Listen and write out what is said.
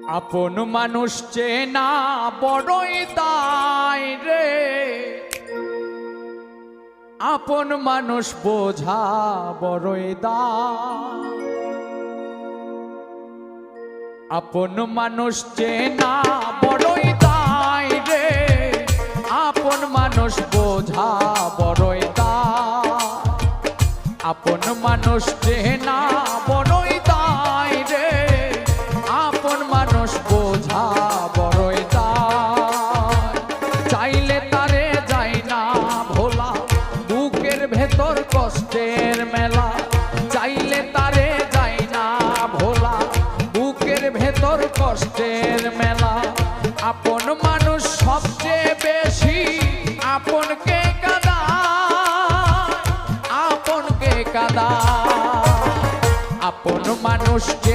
আপন মানুষ চেনা বড়ই দায় রে, আপন মানুষ বোঝা বড়ই দায়। আপন মানুষ চেনা বড়ই দায় রে, আপন মানুষ বোঝা বড়ই দায়। আপন মানুষ চেনা বড়ই দায় রে, আপন মানুষ বোঝা বড়ই দায়। চাইলে তারে যায় না ভোলা, বুকের ভেতর কষ্টের মেলা। চাইলে তারে যায় না ভোলা, বুকের ভেতর কষ্টের মেলা। আপন মানুষ সবচেয়ে বেশি আপনকে কাঁদায়, আপনকে কাঁদায়। আপন মানুষ